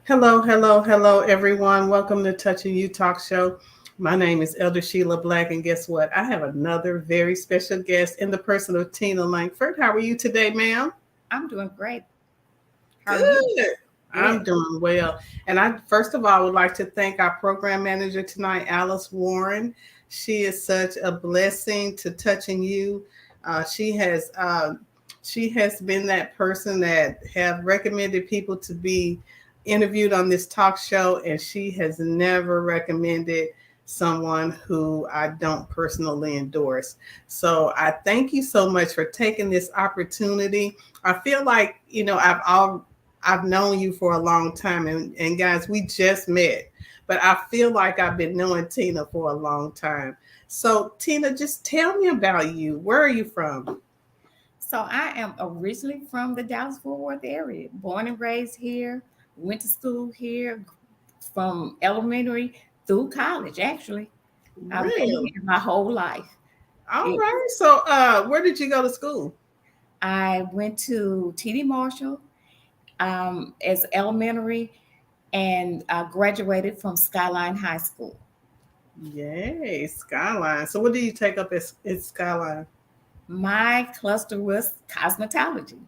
Hello, hello, hello, everyone. Welcome to Touching You Talk Show. My name is Elder Sheila Black, and guess what? I have another very special guest in the person of Tina Lankford. How are you today, ma'am? I'm doing great. How are you? Good. I'm Good. doing well. And I first of all would like to thank our program manager tonight, Alice Warren. She is such a blessing to Touching You. She has been that person that have recommended people to be interviewed on this talk show, and she has never recommended someone who I don't personally endorse. So I thank you so much for taking this opportunity. I feel like I've known you for a long time, and guys, we just met, but I feel like I've been knowing Tina for a long time. So, Tina, just tell me about you. Where are you from? So I am originally from the Dallas-Fort Worth area, born and raised here, went to school here from elementary through college, actually. I've been Really? here my whole life. All It, right. So, where did you go to school? I went to TD Marshall as elementary and I graduated from Skyline High School. Yay, Skyline. So, what do you take up as Skyline? My cluster was cosmetology.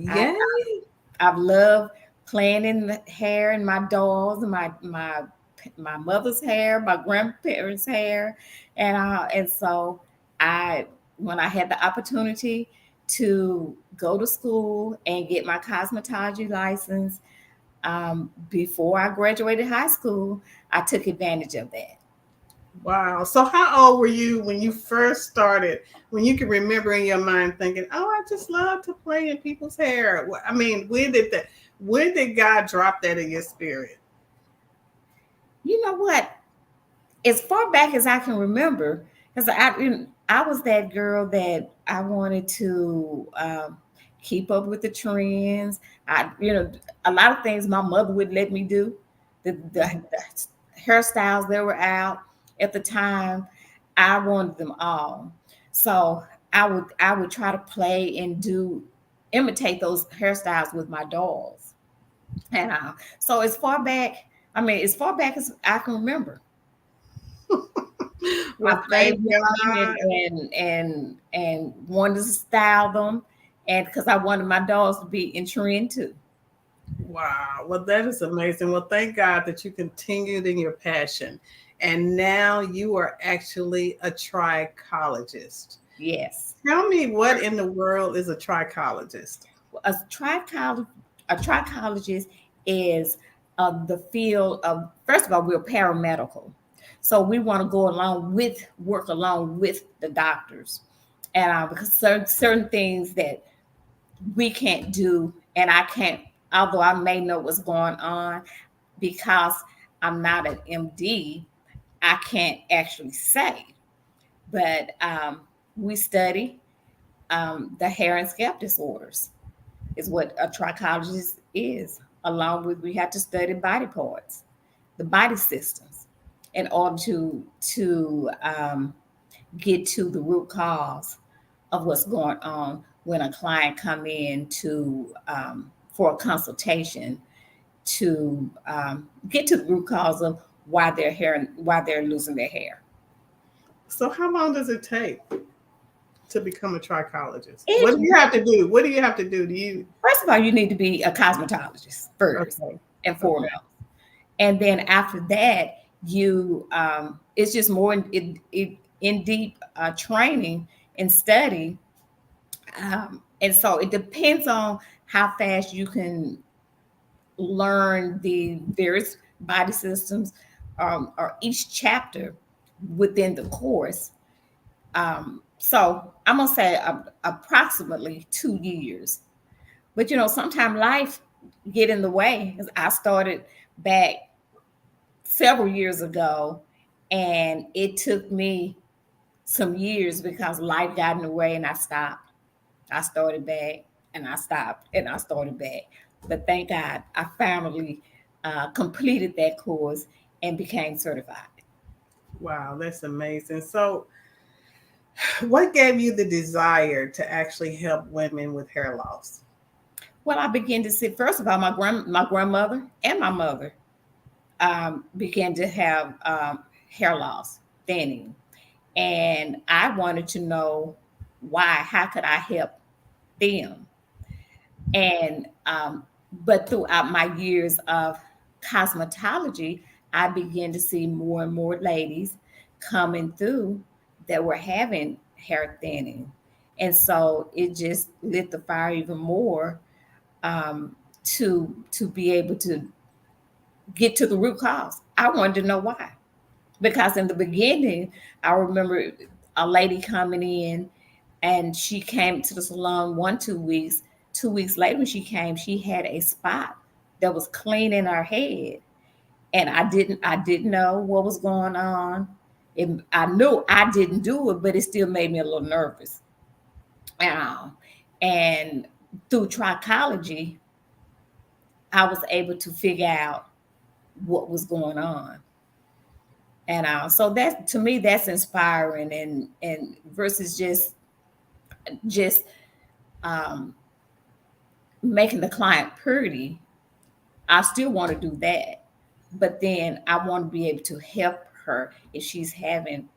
I, Yay. I've loved playing in the hair and my dolls and my mother's hair, my grandparents' hair, and so I when I had the opportunity to go to school and get my cosmetology license before I graduated high school, I took advantage of that. Wow. So, how old were you when you first started? When you can remember in your mind thinking, "Oh, I just love to play in people's hair." I mean, when did God drop that in your spirit? You know what? As far back as I can remember, because I was that girl that I wanted to keep up with the trends. A lot of things my mother would let me do. The hairstyles that were out at the time, I wanted them all. So I would try to play and do imitate those hairstyles with my dolls. And so as far back as I can remember. I Well, played thank with them God. and wanted to style them, and because I wanted my dolls to be in trend too. Wow. Well, that is amazing. Well, thank God that you continued in your passion. And now you are actually a trichologist. Yes, Tell me, what in the world is a trichologist? a trichologist, a trichologist is the field of, first of all, we're paramedical, so we want to go along with work along with the doctors, and because certain things that we can't do, and I can't, although I may know what's going on, because I'm not an MD, I can't actually say. But we study the hair and scalp disorders, is what a trichologist is. Along with, we have to study body parts, the body systems, in order to get to the root cause of what's going on when a client come in to for a consultation to get to the root cause of why they're losing their hair. So, how long does it take to become a trichologist? What It do you have to do? What do you have to do? Do you? First of all, you need to be a cosmetologist first Okay. and Okay. foremost, and then after that, you it's just more in deep training and study, and so it depends on how fast you can learn the various body systems, or each chapter within the course. So I'm gonna say approximately 2 years. But sometimes life get in the way. 'Cause I started back several years ago, and it took me some years because life got in the way, and I stopped. I started back, and I stopped, and I started back. But thank God, I finally completed that course and became certified. Wow, that's amazing. So, what gave you the desire to actually help women with hair loss? Well, I began to see, first of all, my grandmother and my mother began to have hair loss, thinning, and I wanted to know why. How could I help them? And but throughout my years of cosmetology, I began to see more and more ladies coming through that were having hair thinning, and so it just lit the fire even more, to be able to get to the root cause. I wanted to know why, because in the beginning, I remember a lady coming in, and she came to the salon 1 2 weeks. 2 weeks later, when she came, she had a spot that was clean in her head, and I didn't know what was going on. I knew I didn't do it, but it still made me a little nervous. Um, and through trichology, I was able to figure out what was going on. And so that, to me, that's inspiring, and versus just um, making the client pretty. I still want to do that, but then I want to be able to help her if she's having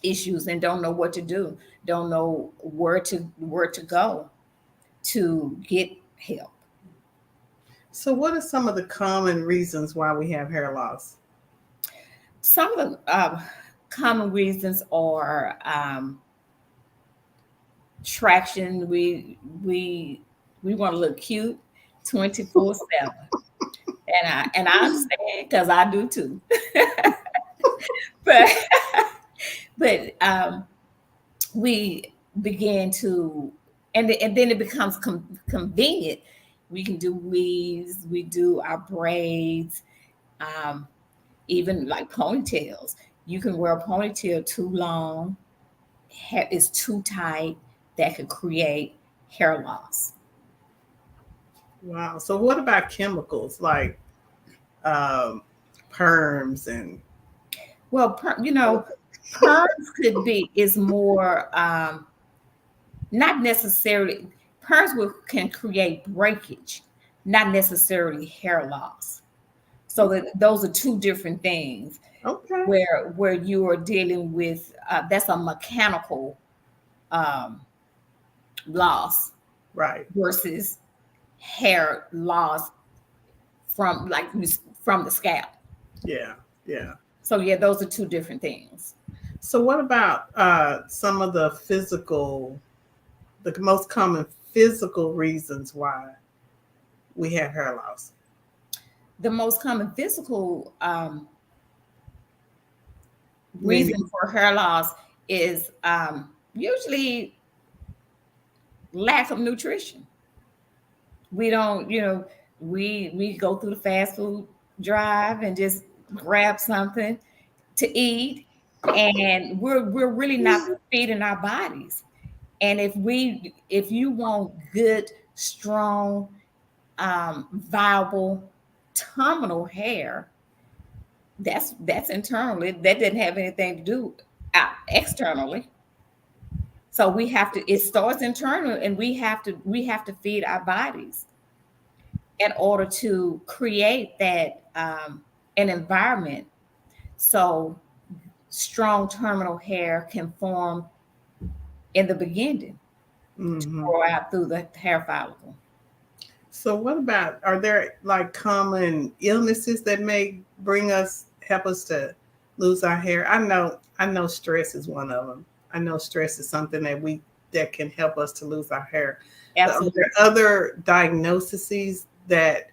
issues and don't know what to do, don't know where to go to get help. So, what are some of the common reasons why we have hair loss? Some of the common reasons are traction. We want to look cute 24/7, and I understand because I do too. but but we begin to, and then it becomes convenient. We can do weaves, we do our braids, um, even like ponytails. You can wear a ponytail too long, it's too tight, that could create hair loss. Wow. So, what about chemicals like um, perms and Well, perms could be is more not necessarily, perms can create breakage, not necessarily hair loss. So that those are two different things. okay, Where you are dealing with that's a mechanical um, loss right? versus hair loss from from the scalp. Yeah, yeah. So yeah, those are two different things. So, what about some of the most common physical reasons why we have hair loss? The most common physical Maybe, reason for hair loss is usually lack of nutrition. We don't, we go through the fast food drive and just grab something to eat, and we're really not feeding our bodies. And if you want good, strong, viable terminal hair, that's internally. That didn't have anything to do out externally. So we have to. It starts internal, and we have to feed our bodies in order to create that an environment so strong terminal hair can form in the beginning to hmm. grow out through the hair follicle. So, what about, are there like common illnesses that may help us to lose our hair? I know stress is one of them. I know stress is something that can help us to lose our hair. But are Absolutely. there other diagnoses that,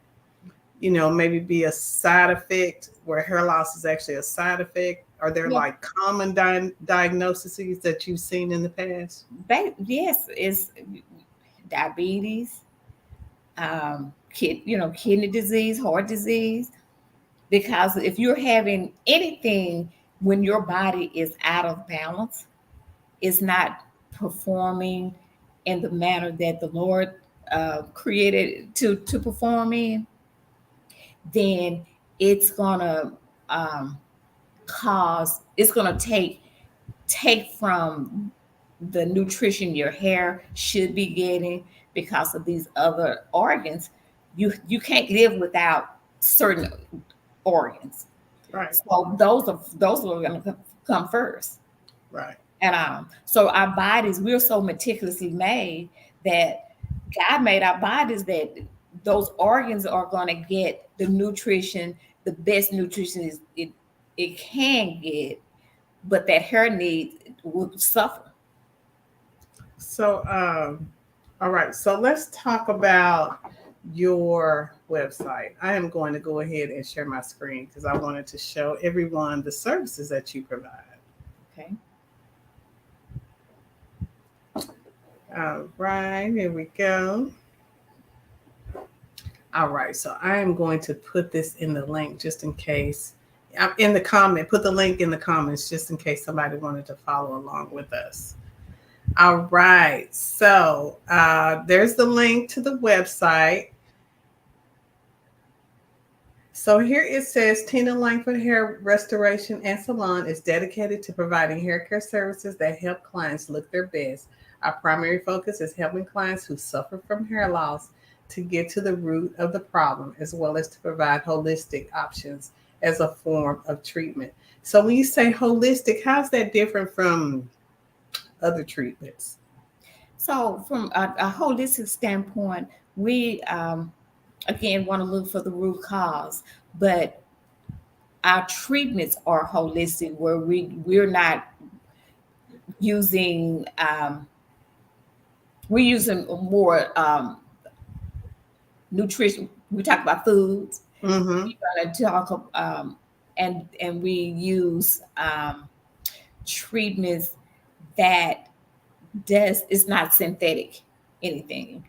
maybe be a side effect where hair loss is actually a side effect? Are there Yeah. like common diagnoses that you've seen in the past? Yes, it's diabetes, kidney disease, heart disease. Because if you're having anything when your body is out of balance, is not performing in the manner that the Lord created to perform in, then it's gonna um, it's gonna take from the nutrition your hair should be getting, because of these other organs. You can't live without certain organs. Right. So those are going to come first. Right. And so our bodies, we're so meticulously made that God made our bodies that those organs are going to get the nutrition, the best nutrition it can get, but that hair needs will suffer. So, all right. So let's talk about your website. I am going to go ahead and share my screen because I wanted to show everyone the services that you provide. Okay. All right, here we go. All right, so I am going to put this in the link just in case. In the comment, put the link in the comments just in case somebody wanted to follow along with us. All right, so there's the link to the website. So here it says Tina Lankford Hair Restoration and Salon is dedicated to providing hair care services that help clients look their best. Our primary focus is helping clients who suffer from hair loss to get to the root of the problem, as well as to provide holistic options as a form of treatment. So when you say holistic, how's that different from other treatments? So from a holistic standpoint, we again want to look for the root cause, but our treatments are holistic, where we're not using we're using more nutrition. We talk about foods. Mm-hmm. We're going to talk and we use treatments that it's not synthetic anything.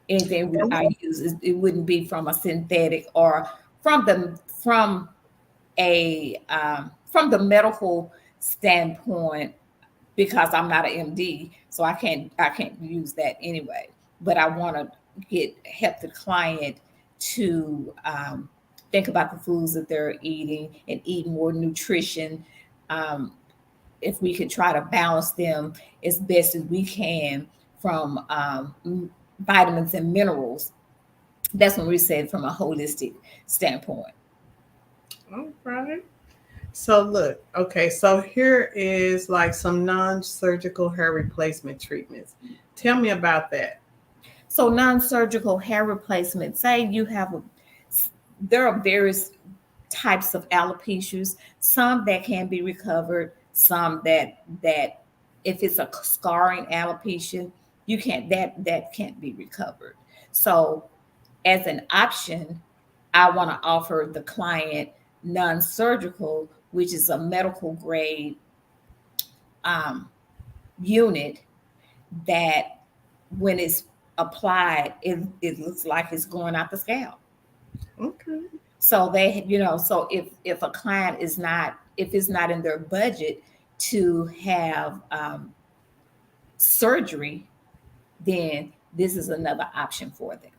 Anything I use it wouldn't be from a synthetic or from a from the medical standpoint, because I'm not an MD, so I can't use that anyway. But I want to help the client to think about the foods that they're eating and eat more nutrition. If we could try to balance them as best as we can from vitamins and minerals, that's when we say from a holistic standpoint. All right. So look, okay, so here is like some non-surgical hair replacement treatments. Tell me about that. So non-surgical hair replacement, say you have there are various types of alopecias, some that can be recovered, some that if it's a scarring alopecia, you can't that can't be recovered. So as an option, I want to offer the client non-surgical, which is a medical grade um, unit that when it's applied, it looks like it's going out the scalp. Okay. So so if a client is not, if it's not in their budget to have surgery, then this is another option for them.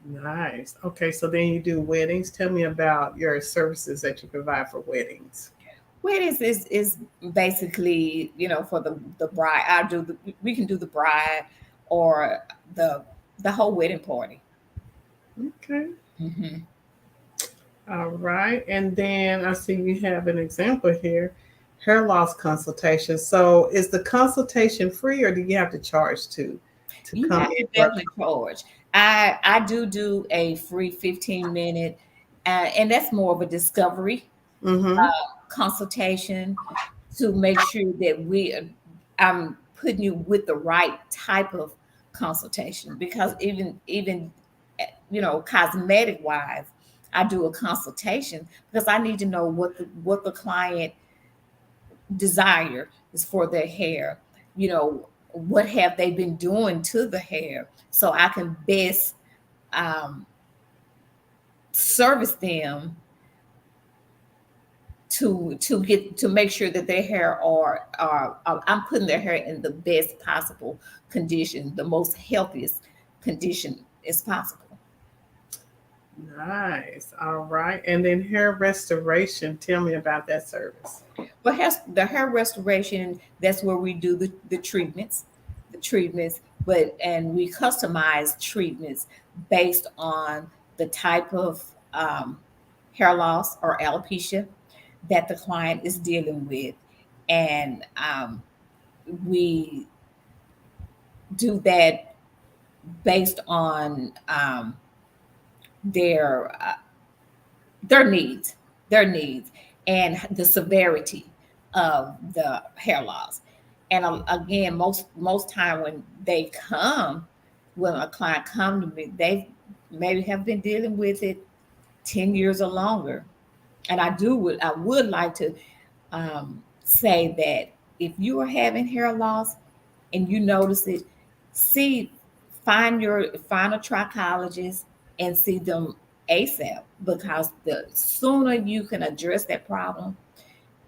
Nice. Okay, so then you do weddings. Tell me about your services that you provide for weddings. Weddings is basically, for the bride. We can do the bride or the whole wedding party. Okay. Mm-hmm. All right. And then I see you have an example here, hair loss consultation. So is the consultation free or do you have to charge to You come have to in? definitely charge. I do a free 15-minute, and that's more of a discovery Mm-hmm. consultation to make sure that I'm putting you with the right type of consultation, because even cosmetic wise, I do a consultation because I need to know what the client desire is for their hair. What have they been doing to the hair, so I can best um, service them to make sure that their hair I'm putting their hair in the best possible condition, the most healthiest condition as possible. Nice. All right. And then hair restoration. Tell me about that service. But the hair restoration, that's where we do the treatments. The treatments and we customize treatments based on the type of hair loss or alopecia that the client is dealing with, and we do that based on their needs, their needs, and the severity of the hair loss. And again, most time when a client come to me, they maybe have been dealing with it 10 years or longer. And I would like to say that if you are having hair loss and you notice it, see, find a trichologist and see them ASAP, because the sooner you can address that problem,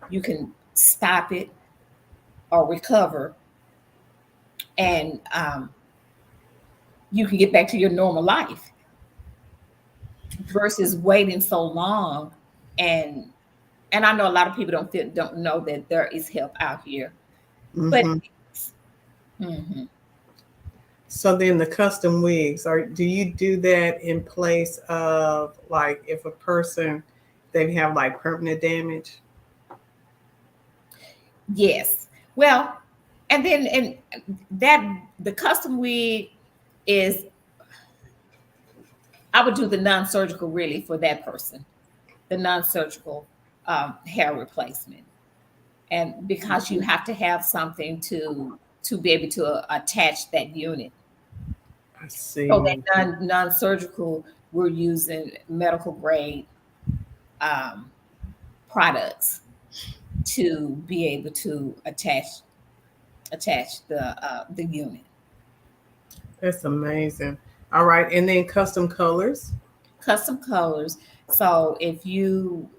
you can stop it or recover, and you can get back to your normal life versus waiting so long. and and I know a lot of people don't know that there is help out here, but Mm-hmm. mhm. So then the custom wigs, or do you do that in place of like if a person they have like permanent damage? Yes. Well, and that the custom wig is, I would do the non-surgical really for that person, the non-surgical hair replacement, and because you have to have something to be able to attach that unit. I So that see. non-surgical, we're using medical grade um, products to be able to attach the unit. That's amazing. All right, and then custom colors. Custom colors. So if you,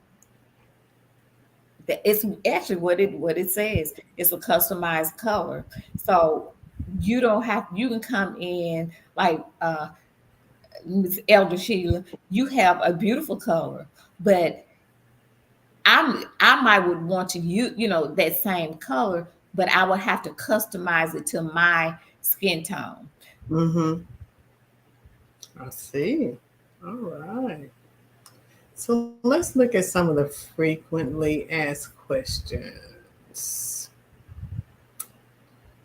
it's actually what it says. It's a customized color. So you don't have, you can come in like Ms. Elder Sheila, you have a beautiful color, but I might would want to use, that same color, but I would have to customize it to my skin tone. Mm-hmm. I see. All right. So let's look at some of the frequently asked questions.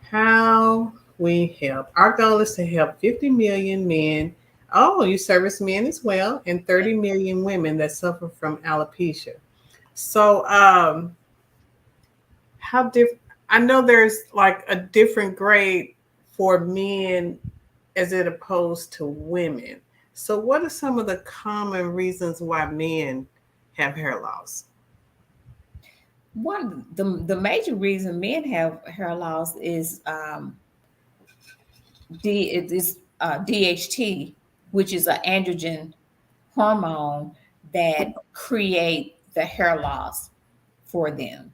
How we help. Our goal is to help 50 million men. Oh, you service men as well, and 30 million women that suffer from alopecia. So, how different? I know there's like a different grade for men as it opposed to women. So, what are some of the common reasons why men have hair loss? One the major reason men have hair loss is DHT, which is an androgen hormone that create the hair loss for them.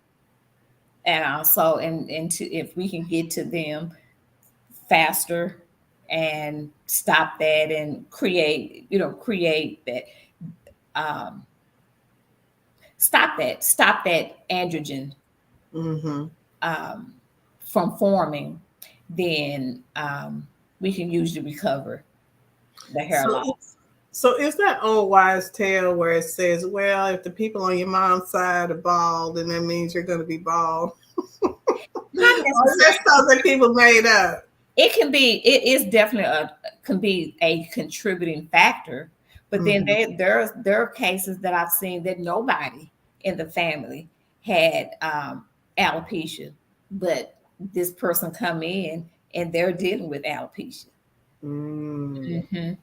And also, and to, if we can get to them faster and stop that and create that, um, stop that androgen Mm-hmm. um, from forming, then we can usually recover the hair So, loss. so is that old wise tale where it says, "Well, if the people on your mom's side are bald, then that means you're going to be bald"? Not Or is that necessarily. something people made up? It can be. It is definitely can be a contributing factor. But then Mm-hmm. there are cases that I've seen that nobody in the family had alopecia, but this person come in and they're dealing with alopecia. Mm. Hmm.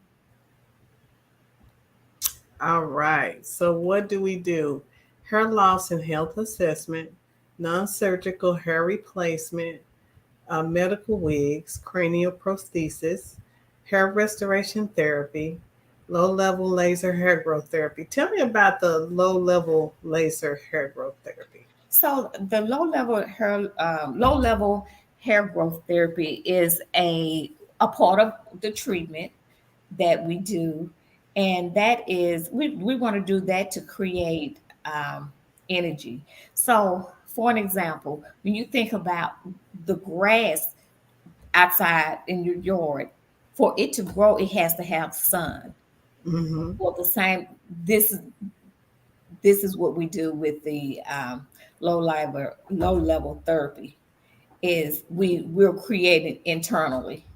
All right. So, what do we do? Hair loss and health assessment, non surgical hair replacement, medical wigs, cranial prosthesis, hair restoration therapy, low level laser hair growth therapy. Tell me about the low level laser hair growth therapy. So the low level hair growth therapy is a part of the treatment that we do, and that is we want to do that to create energy. So, for an example, when you think about the grass, outside in your yard, for it to grow, it has to have sun. Mm-hmm. Well, the same. This is this is what we do with the low level therapy. Is we're creating internally.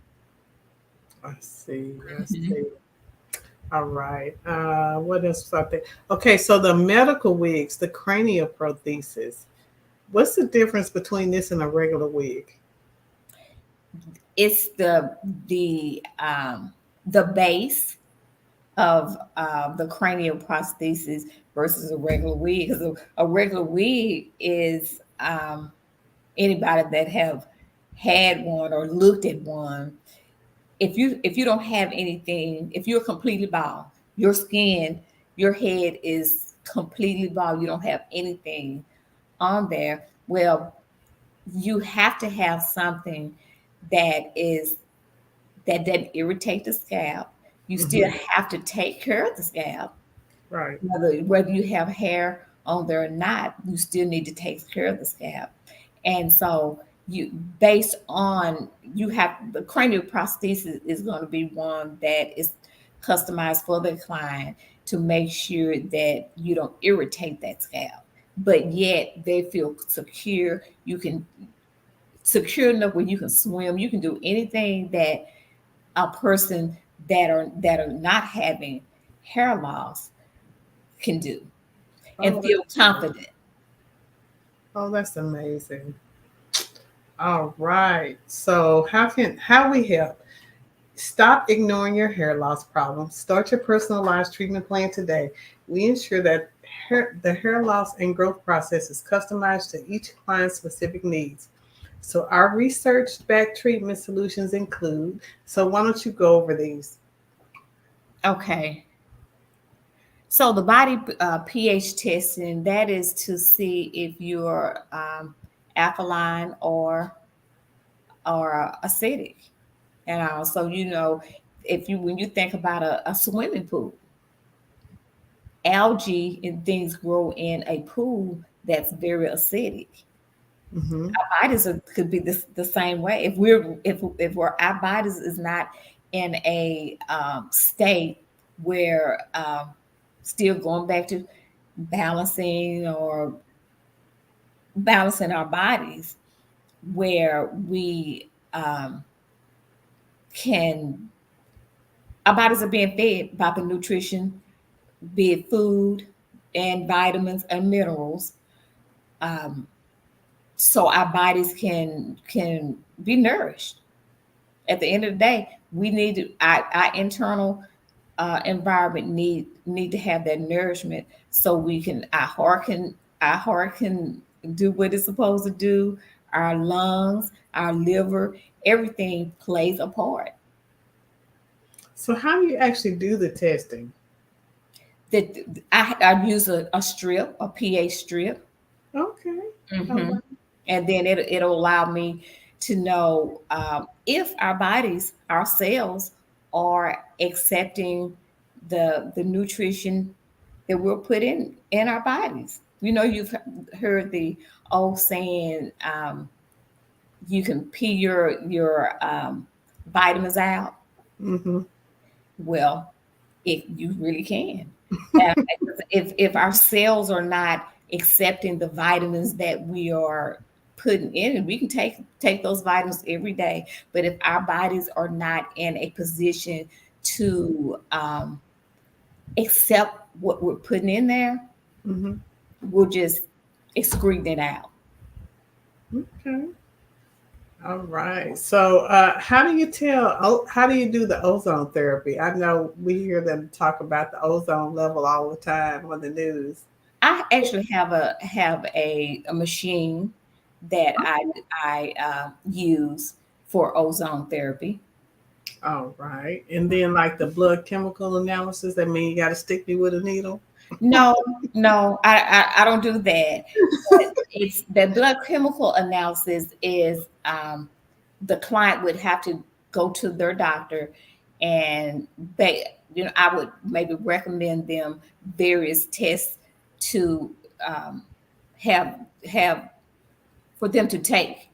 I see. I see. All right. What else was I think? Okay, so the medical wigs, the cranial prosthesis. What's the difference between this and a regular wig? It's the base of the cranial prosthesis versus a regular wig. Because a regular wig is anybody that have had one or looked at one. If you don't have anything, if you're completely bald, your skin, your head is completely bald. You don't have anything on there. Well, you have to have something that is that doesn't irritate the scalp. You still Mm-hmm. have to take care of the scalp. Right. Whether you have hair on there or not, you still need to take care of the scalp. And so you based on you have the cranial prosthesis is going to be one that is customized for the client to make sure that you don't irritate that scalp. But yet they feel secure. You can secure enough where you can swim. You can do anything that a person that are not having hair loss can do and Oh, feel confident. oh, that's amazing. All right. So how we help? Stop ignoring your hair loss problem. Start your personalized treatment plan today. We ensure that the hair loss and growth process is customized to each client's specific needs. So our research-backed treatment solutions include. So why don't you go over these? Okay. So the body pH testing, that is to see if you're alkaline or acidic. And also, if you when you think about a swimming pool, algae and things grow in a pool that's very acidic. Mm-hmm. Our bodies could be the same way. If our bodies is not in a state where still going back to balancing or balancing our bodies, where we can our bodies are being fed by the nutrition, be it food and vitamins and minerals, um, so our bodies can be nourished. At the end of the day, we need our internal environment need to have that nourishment so we can our heart can do what it's supposed to do. Our lungs, our liver, everything plays a part. So how do you actually do the testing? That I use a strip, a pH strip. Okay. All Hmm. right. And then it'll allow me to know if our bodies, our cells, are accepting the nutrition that we're put in our bodies. You've heard the old saying, you can pee your vitamins out. Mm-hmm. Well, you really can. And if our cells are not accepting the vitamins that we are putting in, and we can take those vitamins every day, but if our bodies are not in a position to accept what we're putting in there, Mm-hmm. we'll just excrete it out. Okay. All right. So, how do you tell? How do you do the ozone therapy? I know we hear them talk about the ozone level all the time on the news. I actually have a machine that I use for ozone therapy. All right. And then, like the blood chemical analysis, that mean you got to stick me with a needle. No, no, I don't do that. But it's the blood chemical analysis is the client would have to go to their doctor, and I would maybe recommend them various tests to um, have for them to take.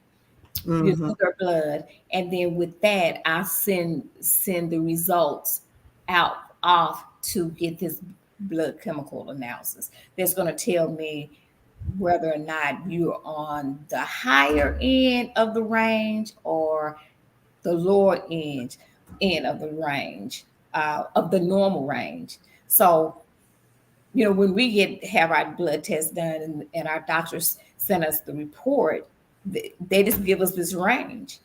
Mm-hmm. your blood, and then with that, I send the results out off to get this blood chemical analysis. That's going to tell me whether or not you're on the higher end of the range or the lower end of the range, of the normal range. So, when we have our blood test done, and our doctors send us the report, they just give us this range.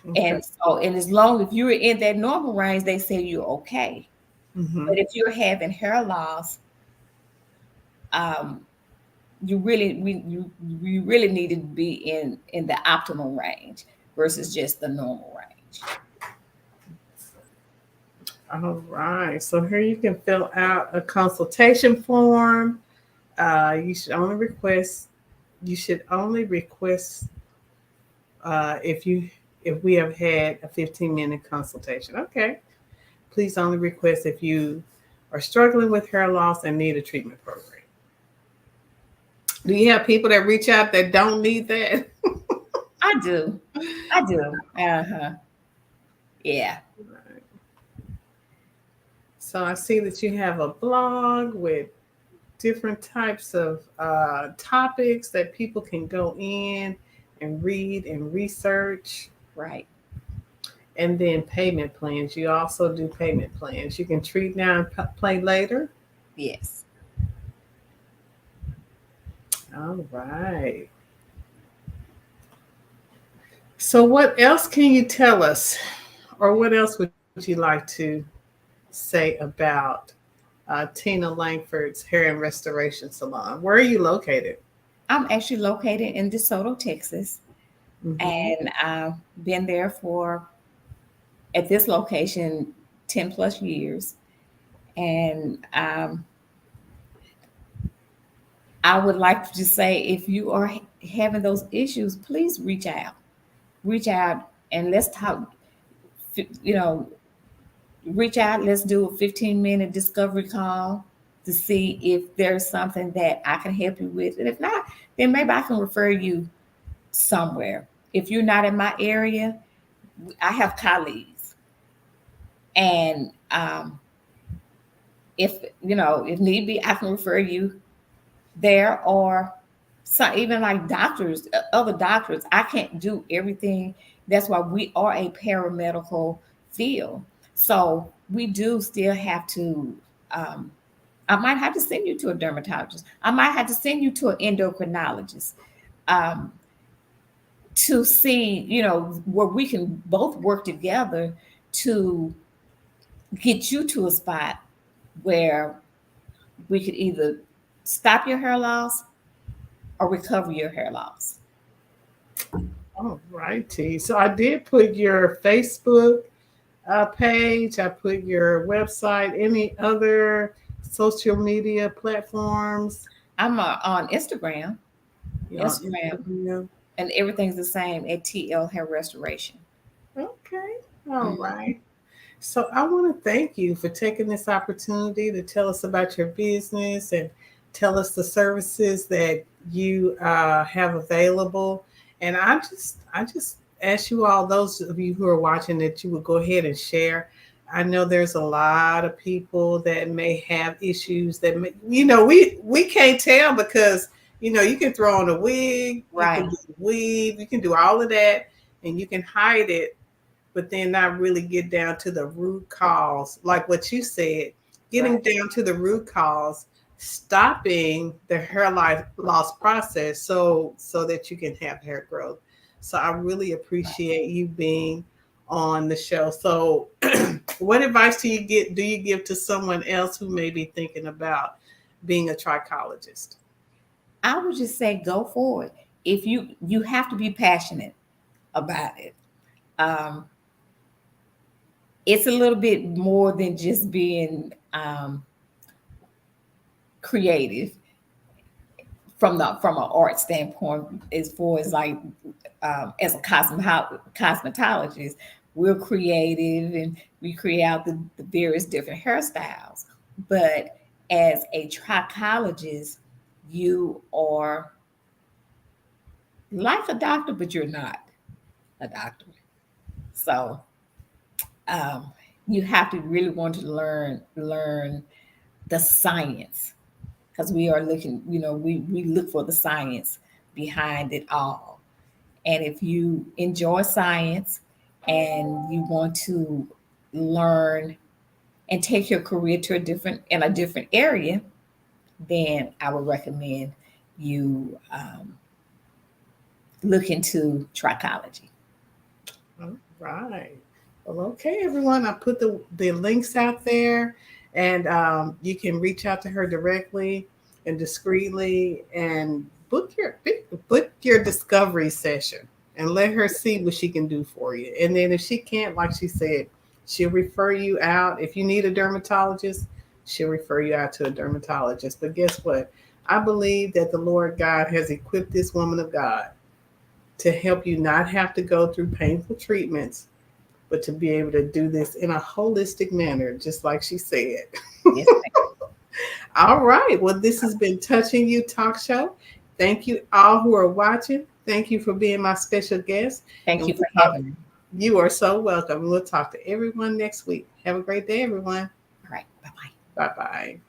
Okay. And as long if you're in that normal range, they say you're okay. Mm-hmm. But if you're having hair loss, um, you really need to be in the optimal range versus just the normal range. All right. So here you can fill out a consultation form. You should only request. You should only request if we have had a 15-minute consultation. Okay. Please only request if you are struggling with hair loss and need a treatment program. Do you have people that reach out that don't need that? I do. I do. Uh-huh. Yeah. So I see that you have a blog with different types of topics that people can go in and read and research. Right. And then payment plans. You also do payment plans. You can treat now and pay later. Yes. All right. So, what else can you tell us, or what else would you like to say about Tina Lankford's Hair and Restoration Salon? Where are you located? I'm actually located in DeSoto, Texas, Mm-hmm. and I've been there for, at this location, 10 plus years. And I would like to just say, if you are having those issues, please reach out. Reach out and let's talk. You know, reach out. Let's do a 15-minute discovery call to see if there's something that I can help you with. And if not, then maybe I can refer you somewhere. If you're not in my area, I have colleagues, and if need be, I can refer you there, or some, even like doctors, other doctors. I can't do everything. That's why we are a paramedical field. So we do still have to. Um, I might have to send you to a dermatologist. I might have to send you to an endocrinologist, um, to see, where we can both work together to get you to a spot where we could either stop your hair loss or recover your hair loss. All righty. So I did put your Facebook page. I put your website. Any other social media platforms? I'm on Instagram, You're on Instagram, Instagram. and everything's the same at TL Hair Restoration. Okay. All Mhm. right. So I want to thank you for taking this opportunity to tell us about your business and tell us the services that you have available. And I just ask you all, those of you who are watching, that you would go ahead and share. I know there's a lot of people that may have issues that we can't tell because you can throw on a wig, you can Right, do weave, you can do all of that, and you can hide it, but then not really get down to the root cause, like what you said, right, getting down to the root cause, stopping the hair loss process, so that you can have hair growth. So I really right. appreciate you being on the show. So what advice do you give to someone else who may be thinking about being a trichologist? I would just say go forward. If you have to be passionate about it. Um, it's a little bit more than just being creative from an art standpoint, as far as like, as a cosmetologist, we're creative and we create out the various different hairstyles. But as a trichologist, you are like a doctor, but you're not. a doctor. So um, you have to really want to learn the science, because we are looking, we look for the science behind it all. And if you enjoy science and you want to learn and take your career to a different area, then I would recommend you look into trichology. All right. Well, okay, everyone. I put the links out there, and you can reach out to her directly and discreetly, and book your discovery session, and let her see what she can do for you. And then if she can't, like she said, she'll refer you out. If you need a dermatologist, she'll refer you out to a dermatologist. But guess what? I believe that the Lord God has equipped this woman of God to help you not have to go through painful treatments, but to be able to do this in a holistic manner, just like she said. Yes, All right. Well, this has been Touching You Talk Show. Thank you all who are watching. Thank you for being my special guest. thank And you for having me. you are so welcome. We'll talk to everyone next week. Have a great day, everyone. All right, bye bye. Bye bye.